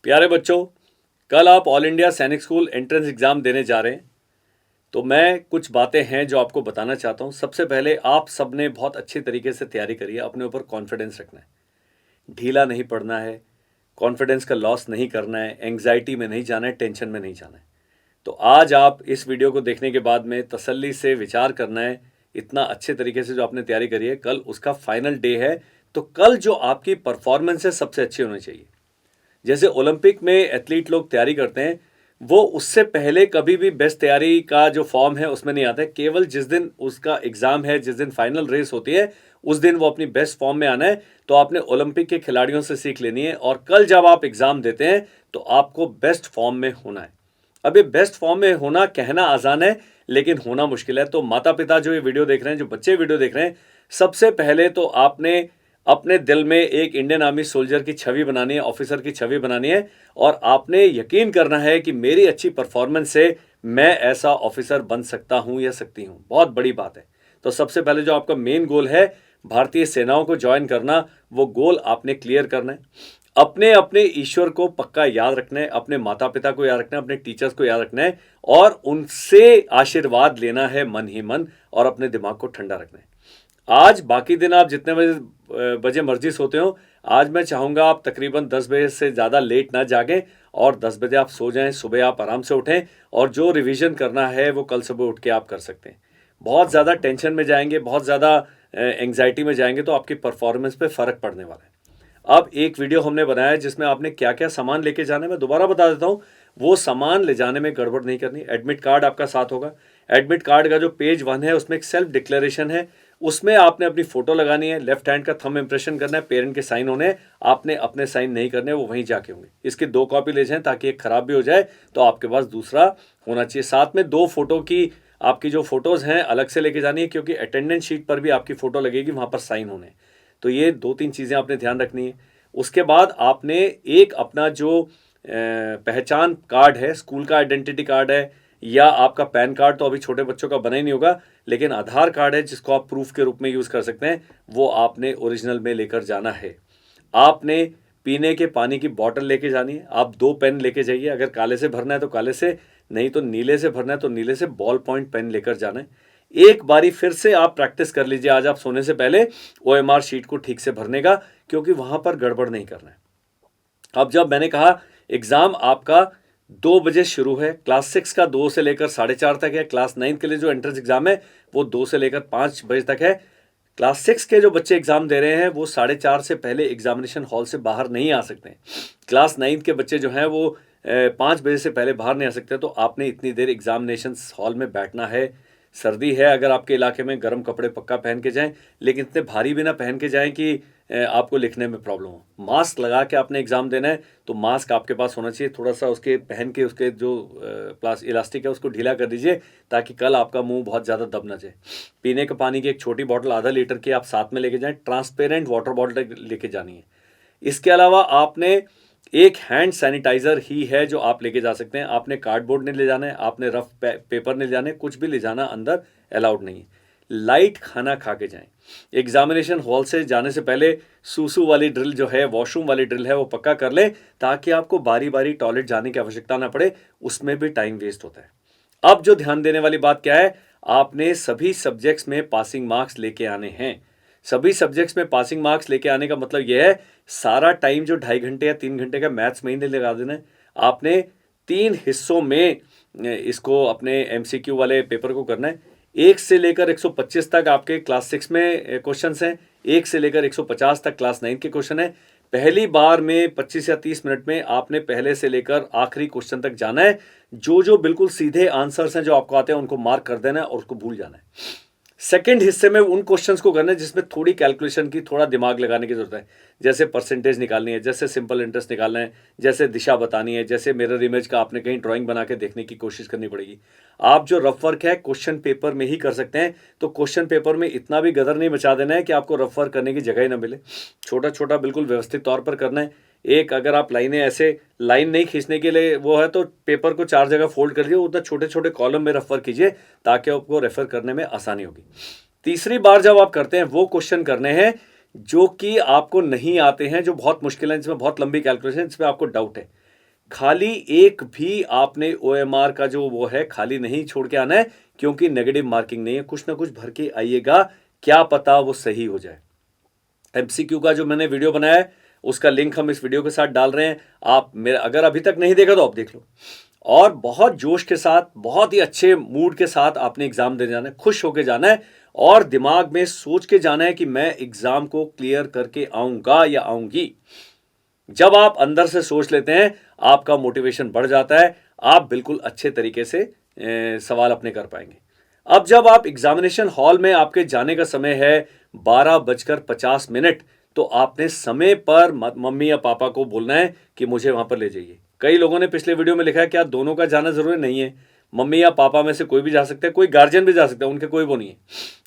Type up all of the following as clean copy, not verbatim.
प्यारे बच्चों, कल आप ऑल इंडिया सैनिक स्कूल एंट्रेंस एग्ज़ाम देने जा रहे हैं। तो मैं कुछ बातें हैं जो आपको बताना चाहता हूँ। सबसे पहले आप सब ने बहुत अच्छी तरीके से तैयारी करी है। अपने ऊपर कॉन्फिडेंस रखना है, ढीला नहीं पड़ना है, कॉन्फिडेंस का लॉस नहीं करना है, एंग्जाइटी में नहीं जाना है, टेंशन में नहीं जाना है। तो आज आप इस वीडियो को देखने के बाद में तसल्ली से विचार करना है। इतना अच्छे तरीके से जो आपने तैयारी करी है, कल उसका फाइनल डे है। तो कल जो आपकी परफॉर्मेंस है सबसे अच्छी होनी चाहिए। जैसे ओलंपिक में एथलीट लोग तैयारी करते हैं, वो उससे पहले कभी भी बेस्ट तैयारी का जो फॉर्म है उसमें नहीं आता है। केवल जिस दिन उसका एग्जाम है, जिस दिन फाइनल रेस होती है, उस दिन वो अपनी बेस्ट फॉर्म में आना है। तो आपने ओलंपिक के खिलाड़ियों से सीख लेनी है और कल जब आप एग्जाम देते हैं तो आपको बेस्ट फॉर्म में होना है। अब ये बेस्ट फॉर्म में होना कहना आसान है, लेकिन होना मुश्किल है। तो माता पिता जो ये वीडियो देख रहे हैं, जो बच्चे वीडियो देख रहे हैं, सबसे पहले तो आपने अपने दिल में एक इंडियन आर्मी सोल्जर की छवि बनानी है, ऑफिसर की छवि बनानी है। और आपने यकीन करना है कि मेरी अच्छी परफॉर्मेंस से मैं ऐसा ऑफिसर बन सकता हूं या सकती हूं। बहुत बड़ी बात है। तो सबसे पहले जो आपका मेन गोल है, भारतीय सेनाओं को ज्वाइन करना, वो गोल आपने क्लियर करना है। अपने अपने ईश्वर को पक्का याद रखना है, अपने माता पिता को याद रखना है, अपने टीचर्स को याद रखना है और उनसे आशीर्वाद लेना है मन ही मन, और अपने दिमाग को ठंडा रखना है। आज बाकी दिन आप जितने बजे मर्जी सोते हो, आज मैं चाहूँगा आप तकरीबन 10 बजे से ज़्यादा लेट ना जागें और 10 बजे आप सो जाएं। सुबह आप आराम से उठें और जो रिवीजन करना है वो कल सुबह उठ के आप कर सकते हैं। बहुत ज़्यादा टेंशन में जाएंगे, बहुत ज़्यादा एंग्जाइटी में जाएंगे तो आपकी परफॉर्मेंस पे फ़र्क पड़ने वाला है। अब एक वीडियो हमने बनाया है जिसमें आपने क्या क्या सामान लेके जाना है, मैं दोबारा बता देता हूँ। वो सामान ले जाने में गड़बड़ नहीं करनी। एडमिट कार्ड आपका साथ होगा। एडमिट कार्ड का जो पेज 1 है उसमें एक सेल्फ डिक्लेरेशन है, उसमें आपने अपनी फोटो लगानी है, लेफ्ट हैंड का थंब इंप्रेशन करना है, पेरेंट के साइन होने हैं, आपने अपने साइन नहीं करने, वो वहीं जाके होंगे। इसकी 2 कॉपी ले जाएं ताकि एक खराब भी हो जाए तो आपके पास दूसरा होना चाहिए। साथ में 2 फोटो की आपकी जो फोटोज़ हैं अलग से लेके जानी है, क्योंकि अटेंडेंस शीट पर भी आपकी फ़ोटो लगेगी, वहाँ पर साइन होने हैं। तो ये 2-3 चीज़ें आपने ध्यान रखनी है। उसके बाद आपने एक अपना जो पहचान कार्ड है, स्कूल का आइडेंटिटी कार्ड है या आपका पैन कार्ड, तो अभी छोटे बच्चों का बना ही नहीं होगा, लेकिन आधार कार्ड है जिसको आप प्रूफ के रूप में यूज़ कर सकते हैं, वो आपने ओरिजिनल में लेकर जाना है। आपने पीने के पानी की बॉटल लेके जानी है। आप 2 पेन लेके जाइए, अगर काले से भरना है तो काले से, नहीं तो नीले से भरना है तो नीले से। बॉल पॉइंट पेन लेकर जाना है। एक बारी फिर से आप प्रैक्टिस कर लीजिए आज आप सोने से पहले OMR शीट को ठीक से भरने का, क्योंकि वहां पर गड़बड़ नहीं करना है। अब जब मैंने कहा एग्जाम आपका 2 बजे शुरू है, क्लास 6 का 2 से लेकर 4:30 तक है, क्लास 9 के लिए जो एंट्रेंस एग्जाम है वो 2 से लेकर 5 बजे तक है। क्लास 6 के जो बच्चे एग्जाम दे रहे हैं वो 4:30 से पहले एग्जामिनेशन हॉल से बाहर नहीं आ सकते हैं। क्लास 9 के बच्चे जो हैं वो 5 बजे से पहले बाहर नहीं आ सकते। तो आपने इतनी देर एग्जामिनेशन हॉल में बैठना है। सर्दी है, अगर आपके इलाके में गर्म कपड़े पक्का पहन के जाएं, लेकिन इतने भारी भी ना पहन के जाएं कि आपको लिखने में प्रॉब्लम हो। मास्क लगा के आपने एग्ज़ाम देना है, तो मास्क आपके पास होना चाहिए। थोड़ा सा उसके पहन के उसके जो प्लास इलास्टिक है उसको ढीला कर दीजिए, ताकि कल आपका मुंह बहुत ज़्यादा दब ना जाए। पीने के पानी की एक छोटी बॉटल आधा लीटर की आप साथ में लेके जाएं। ट्रांसपेरेंट वाटर बॉटल लेके जानी है। इसके अलावा आपने एक हैंड सैनिटाइजर ही है जो आप लेके जा सकते हैं। आपने कार्डबोर्ड नहीं ले जाना है, आपने रफ पेपर नहीं ले जाने, कुछ भी ले जाना अंदर अलाउड नहीं है। लाइट खाना खा के जाएं। एग्जामिनेशन हॉल से जाने से पहले सूसू वाली ड्रिल जो है, वॉशरूम वाली ड्रिल है, वो पक्का कर लें, ताकि आपको बारी बारी टॉयलेट जाने की आवश्यकता ना पड़े। उसमें भी टाइम वेस्ट होता है। अब जो ध्यान देने वाली बात क्या है, आपने सभी सब्जेक्ट्स में पासिंग मार्क्स लेके आने हैं। सभी सब्जेक्ट्स में पासिंग मार्क्स लेके आने का मतलब यह है, सारा टाइम जो 2.5 घंटे या 3 घंटे का मैथ्स में ही नहीं लगा देना है। आपने 3 हिस्सों में इसको अपने MCQ वाले पेपर को करना है। 1 से लेकर 125 तक आपके क्लास 6 में क्वेश्चंस हैं, 1 से लेकर 150 तक क्लास 9 के क्वेश्चन है। पहली बार में 25 या 30 मिनट में आपने पहले से लेकर आखिरी क्वेश्चन तक जाना है। जो जो बिल्कुल सीधे आंसर्स हैं जो आपको आते हैं उनको मार्क कर देना है और उसको भूल जाना है। सेकंड हिस्से में उन क्वेश्चंस को करना है जिसमें थोड़ी कैलकुलेशन की, थोड़ा दिमाग लगाने की जरूरत है। जैसे परसेंटेज निकालनी है, जैसे सिंपल इंटरेस्ट निकालना है, जैसे दिशा बतानी है, जैसे मिरर इमेज का आपने कहीं ड्राइंग बना के देखने की कोशिश करनी पड़ेगी। आप जो रफ वर्क है क्वेश्चन पेपर में ही कर सकते हैं, तो क्वेश्चन पेपर में इतना भी गदर नहीं मचा देना है कि आपको रफ वर्क करने की जगह ही ना मिले। छोटा छोटा बिल्कुल व्यवस्थित तौर पर करना है। एक अगर आप लाइनें ऐसे लाइन नहीं खींचने के लिए वो है, तो पेपर को 4 जगह फोल्ड कर दिए, उतना छोटे छोटे कॉलम में रफ वर्क कीजिए ताकि आपको रेफर करने में आसानी होगी। तीसरी बार जब आप करते हैं, वो क्वेश्चन करने हैं जो कि आपको नहीं आते हैं, जो बहुत मुश्किल है, जिसमें बहुत लंबी कैलकुलेशन, जिसमें आपको डाउट है। खाली एक भी आपने OMR का जो वो है खाली नहीं छोड़ के आना है, क्योंकि नेगेटिव मार्किंग नहीं है, कुछ ना कुछ भर के आइएगा, क्या पता वो सही हो जाए। MCQ का जो मैंने वीडियो बनाया है उसका लिंक हम इस वीडियो के साथ डाल रहे हैं, आप मेरे अगर अभी तक नहीं देखा तो आप देख लो। और बहुत जोश के साथ, बहुत ही अच्छे मूड के साथ आपने एग्जाम देने जाना है, खुश होके जाना है और दिमाग में सोच के जाना है कि मैं एग्जाम को क्लियर करके आऊंगा या आऊंगी। जब आप अंदर से सोच लेते हैं आपका मोटिवेशन बढ़ जाता है, आप बिल्कुल अच्छे तरीके से सवाल अपने कर पाएंगे। अब जब आप एग्जामिनेशन हॉल में आपके जाने का समय है 12:50, तो आपने समय पर मम्मी या पापा को बोलना है कि मुझे वहां पर ले जाइए। कई लोगों ने पिछले वीडियो में लिखा है क्या दोनों का जाना जरूरी नहीं है, मम्मी या पापा में से कोई भी जा सकता है, कोई गार्जियन भी जा सकता है, उनके कोई वो नहीं है,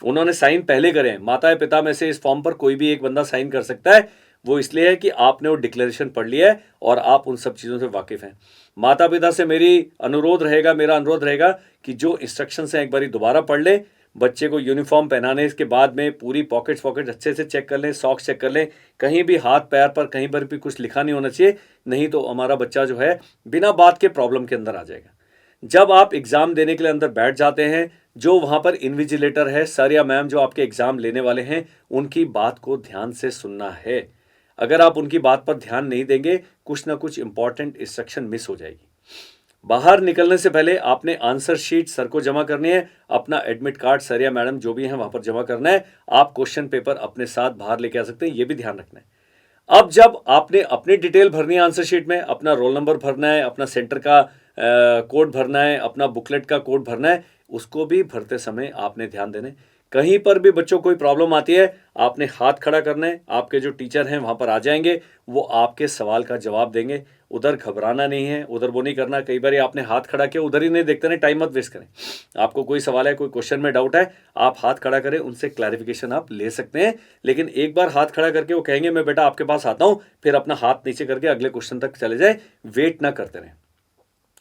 उन्होंने साइन पहले करे हैं। माता या पिता में से इस फॉर्म पर कोई भी एक बंदा साइन कर सकता है, वो इसलिए है कि आपने वो डिक्लेरेशन पढ़ लिया है और आप उन सब चीज़ों से वाकिफ़ हैं। माता पिता से मेरा अनुरोध रहेगा कि जो इंस्ट्रक्शंस हैं एक बारी दोबारा पढ़ लें, बच्चे को यूनिफॉर्म पहनाने के बाद में पूरी पॉकेट्स अच्छे से चेक कर लें, सॉक्स चेक कर लें, कहीं भी हाथ पैर पर कहीं पर भी कुछ लिखा नहीं होना चाहिए, नहीं तो हमारा बच्चा जो है बिना बात के प्रॉब्लम के अंदर आ जाएगा। जब आप एग्ज़ाम देने के लिए अंदर बैठ जाते हैं, जो वहाँ पर इन्विजिलेटर है, सर या मैम जो आपके एग्ज़ाम लेने वाले हैं, उनकी बात को ध्यान से सुनना है। अगर आप उनकी बात पर ध्यान नहीं देंगे, कुछ ना कुछ इंपॉर्टेंट इंस्ट्रक्शन मिस हो जाएगी। बाहर निकलने से पहले आपने आंसर शीट सर को जमा करनी है, अपना एडमिट कार्ड सर या मैडम जो भी हैं वहाँ पर जमा करना है। आप क्वेश्चन पेपर अपने साथ बाहर लेके आ सकते हैं, ये भी ध्यान रखना है। अब जब आपने अपनी डिटेल भरनी है आंसर शीट में, अपना रोल नंबर भरना है, अपना सेंटर का कोड भरना है, अपना बुकलेट का कोड भरना है, उसको भी भरते समय आपने ध्यान देना है। कहीं पर भी बच्चों कोई प्रॉब्लम आती है, आपने हाथ खड़ा करना है, आपके जो टीचर हैं वहाँ पर आ जाएंगे, वो आपके सवाल का जवाब देंगे। उधर घबराना नहीं है, उधर वो नहीं करना। कई बार आपने हाथ खड़ा किया, उधर ही नहीं देखते नहीं, टाइम मत वेस्ट करें। आपको कोई सवाल है, कोई क्वेश्चन में डाउट है, आप हाथ खड़ा करें, उनसे क्लैरिफिकेशन आप ले सकते हैं। लेकिन एक बार हाथ खड़ा करके वो कहेंगे मैं बेटा आपके पास आता हूँ, फिर अपना हाथ नीचे करके अगले क्वेश्चन तक चले जाए, वेट ना करते रहें।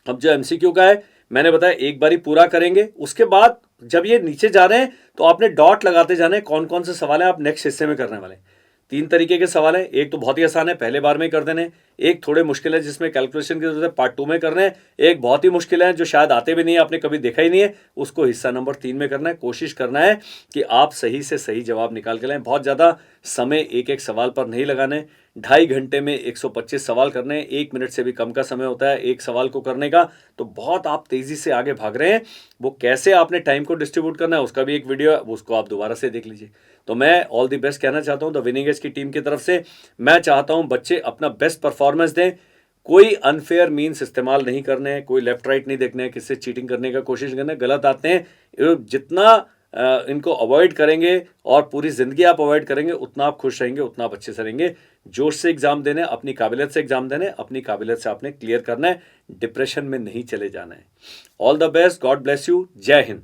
अब जो MCQ का है मैंने बताया एक बारी पूरा करेंगे, उसके बाद जब ये नीचे जा रहे हैं तो आपने डॉट लगाते जाने कौन कौन से सवाल हैं आप नेक्स्ट हिस्से में करने वाले। 3 तरीके के सवाल हैं, एक तो बहुत ही आसान है, पहले बार में ही कर देने, एक थोड़े मुश्किल है जिसमें कैलकुलेशन की जरूरत है, पार्ट 2 में करना है, एक बहुत ही मुश्किल है जो शायद आते भी नहीं है, आपने कभी देखा ही नहीं है, उसको हिस्सा नंबर 3 में करना है। कोशिश करना है कि आप सही से सही जवाब निकाल के लाएं। बहुत ज़्यादा समय एक एक सवाल पर नहीं लगाना है। 2.5 घंटे में 125 सवाल करने हैं, 1 मिनट से भी कम का समय होता है एक सवाल को करने का, तो बहुत आप तेज़ी से आगे भाग रहे हैं। वो कैसे आपने टाइम को डिस्ट्रीब्यूट करना है उसका भी एक वीडियो है, उसको आप दोबारा से देख लीजिए। तो मैं ऑल द बेस्ट कहना चाहता हूँ द विनिंग एज की टीम की तरफ से। मैं चाहता हूँ बच्चे अपना बेस्ट परफॉर्मेंस दें, कोई अनफेयर मीन्स इस्तेमाल नहीं करने हैं, कोई लेफ्ट राइट नहीं देखने हैं, किससे चीटिंग करने का कोशिश करना है, गलत आते हैं। जितना इनको अवॉइड करेंगे और पूरी ज़िंदगी आप अवॉइड करेंगे, उतना आप खुश रहेंगे, उतना आप अच्छे से रहेंगे। जोश से एग्ज़ाम देना है, अपनी काबिलियत से एग्ज़ाम देना है, अपनी काबिलियत से आपने क्लियर करना है, डिप्रेशन में नहीं चले जाना है। All the best, God bless you, जय हिंद।